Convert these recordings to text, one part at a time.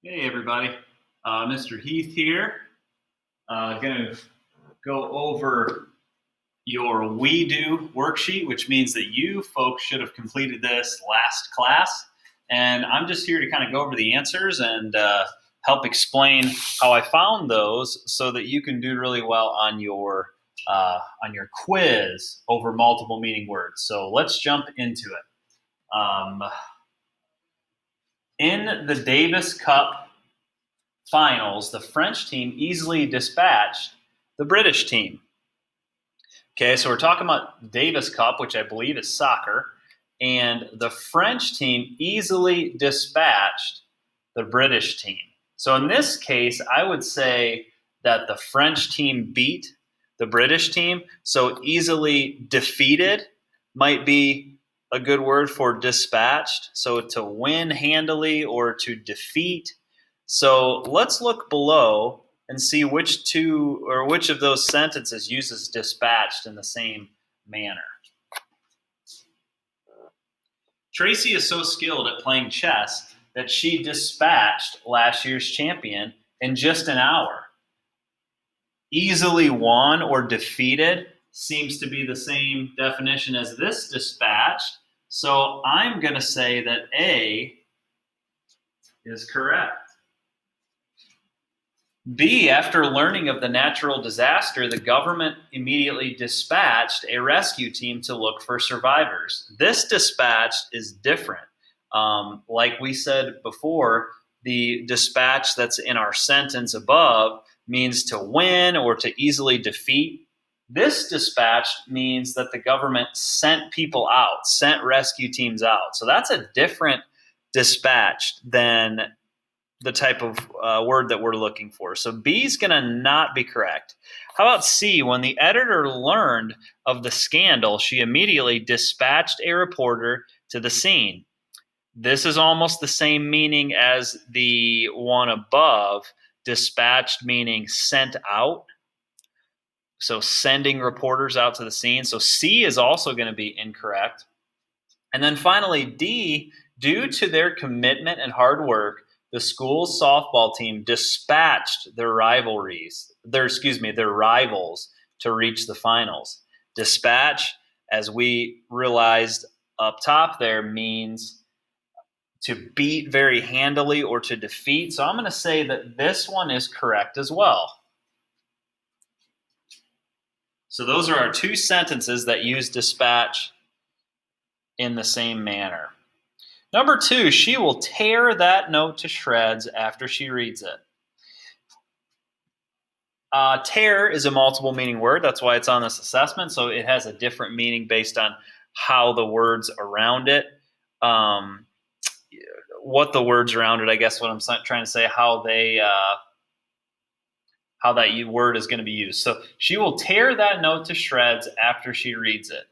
Hey everybody, Mr. Heath here. Going to go over your We Do worksheet, which means that you folks should have completed this last class. And I'm just here to kind of go over the answers and help explain how I found those so that you can do really well on your quiz over multiple meaning words. So let's jump into it. In the Davis Cup finals, the French team easily dispatched the British team. Okay, so we're talking about Davis Cup, which I believe is soccer, and the French team easily dispatched the British team. So in this case, I would say that the French team beat the British team. So easily defeated might be a good word for dispatched. So to win handily or to defeat. So let's look below and see which of those sentences uses dispatched in the same manner. Tracy is so skilled at playing chess that she dispatched last year's champion in just an hour. Easily won or defeated seems to be the same definition as this dispatched. So I'm going to say that A is correct. B, after learning of the natural disaster, the government immediately dispatched a rescue team to look for survivors. This dispatch is different. Like we said before, the dispatch that's in our sentence above means to win or to easily defeat. This dispatch means that the government sent people out, sent rescue teams out. So that's a different dispatch than the type of word that we're looking for. So B is going to not be correct. How about C? When the editor learned of the scandal, she immediately dispatched a reporter to the scene. This is almost the same meaning as the one above, dispatched meaning sent out. So sending reporters out to the scene. So C is also going to be incorrect. And then finally, D, due to their commitment and hard work, the school's softball team dispatched their rivals to reach the finals. Dispatch, as we realized up top there, means to beat very handily or to defeat. So I'm going to say that this one is correct as well. So those are our two sentences that use dispatch in the same manner. Number 2, she will tear that note to shreds after she reads it. Tear is a multiple meaning word. That's why it's on this assessment. So it has a different meaning based on how the words around it, what the words around it, I guess what I'm trying to say, how that word is going to be used. So she will tear that note to shreds after she reads it.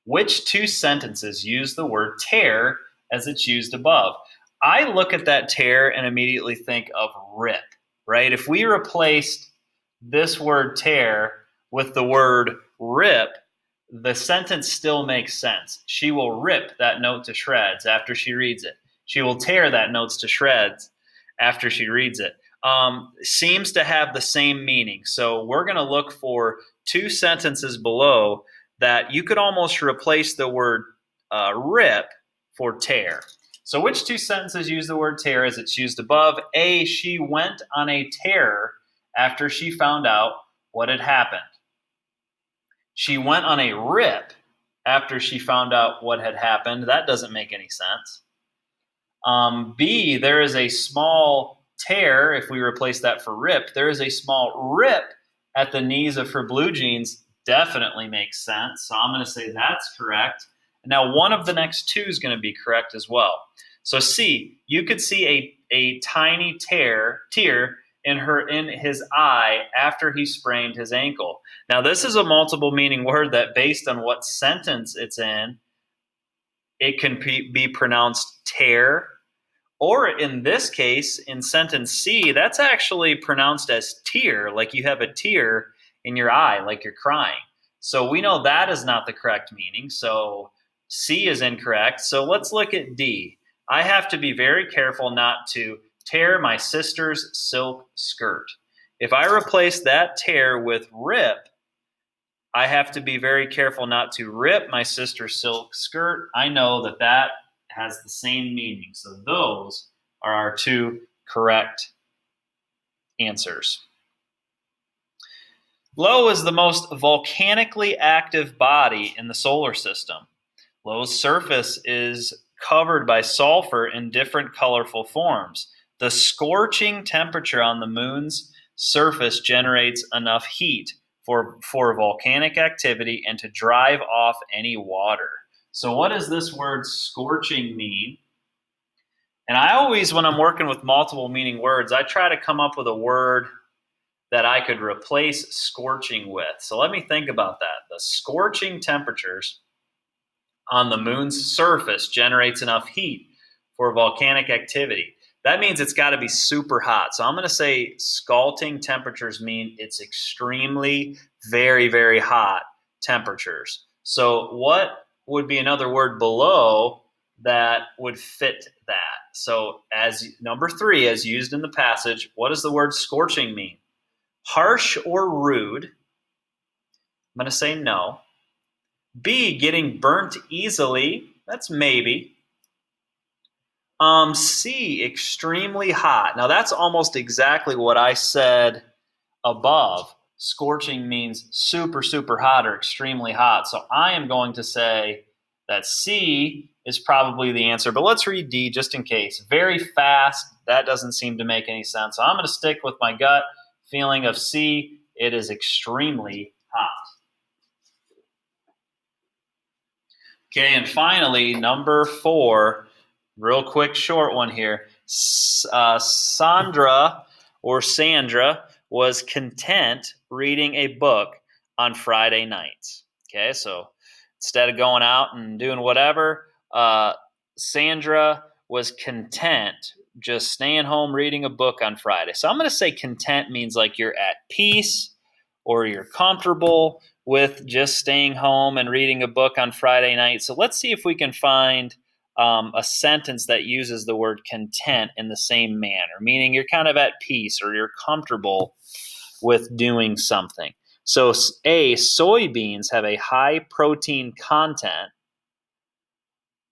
Which two sentences use the word tear as it's used above? I look at that tear and immediately think of rip, right? If we replaced this word tear with the word rip, the sentence still makes sense. She will rip that note to shreds after she reads it. She will tear that note to shreds after she reads it. Seems to have the same meaning. So we're going to look for two sentences below that you could almost replace the word rip for tear. So which two sentences use the word tear as it's used above? A, she went on a tear after she found out what had happened. She went on a rip after she found out what had happened. That doesn't make any sense. B, there is a small tear. If we replace that for rip, there is a small rip at the knees of her blue jeans. Definitely makes sense. So I'm going to say that's correct. Now, one of the next two is going to be correct as well. So C, you could see a tiny tear in his eye after he sprained his ankle. Now, this is a multiple meaning word that based on what sentence it's in, it can be pronounced tear. Or in this case, in sentence C, that's actually pronounced as tear, like you have a tear in your eye, like you're crying. So we know that is not the correct meaning. So C is incorrect. So let's look at D. I have to be very careful not to Tear my sister's silk skirt. If I replace that tear with rip, I have to be very careful not to rip my sister's silk skirt. I know that that has the same meaning. So those are our two correct answers. Io is the most volcanically active body in the solar system. Io's surface is covered by sulfur in different colorful forms. The scorching temperature on the moon's surface generates enough heat for volcanic activity and to drive off any water. So what does this word scorching mean? And I always, when I'm working with multiple meaning words, I try to come up with a word that I could replace scorching with. So let me think about that. The scorching temperatures on the moon's surface generates enough heat for volcanic activity. That means it's got to be super hot. So I'm going to say scalding temperatures mean it's extremely, very, very hot temperatures. So what would be another word below that would fit that? So as number 3, as used in the passage, what does the word scorching mean? Harsh or rude? I'm going to say no. B, getting burnt easily. That's maybe. C, extremely hot. Now that's almost exactly what I said above. Scorching means super, super hot or extremely hot. So I am going to say that C is probably the answer. But let's read D just in case. Very fast. That doesn't seem to make any sense. So I'm going to stick with my gut feeling of C. It is extremely hot. Okay, and finally, number 4, real quick, short one here. Sandra was content reading a book on Friday nights. Okay, so instead of going out and doing whatever, Sandra was content just staying home reading a book on Friday. So I'm going to say content means like you're at peace or you're comfortable with just staying home and reading a book on Friday night. So let's see if we can find a sentence that uses the word content in the same manner, meaning you're kind of at peace or you're comfortable with doing something. So A, soybeans have a high protein content.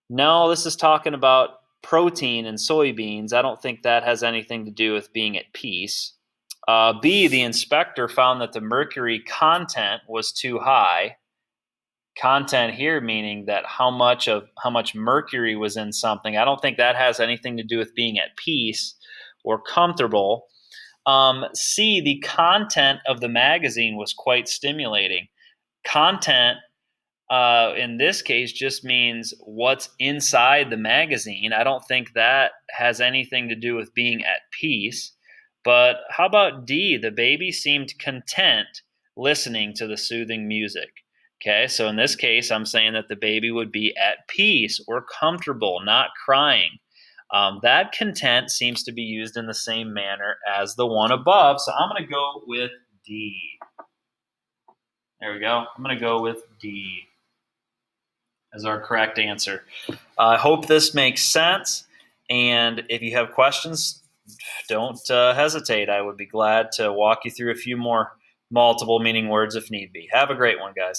No, this is talking about protein in soybeans. I don't think that has anything to do with being at peace. B, the inspector found that the mercury content was too high. Content here meaning that how much mercury was in something. I don't think that has anything to do with being at peace or comfortable. C, the content of the magazine was quite stimulating. Content in this case just means what's inside the magazine. I don't think that has anything to do with being at peace. But how about D? The baby seemed content listening to the soothing music. Okay, so in this case, I'm saying that the baby would be at peace or comfortable, not crying. That content seems to be used in the same manner as the one above, so I'm going to go with D. There we go. I'm going to go with D as our correct answer. I hope this makes sense, and if you have questions, don't hesitate. I would be glad to walk you through a few more multiple meaning words if need be. Have a great one, guys.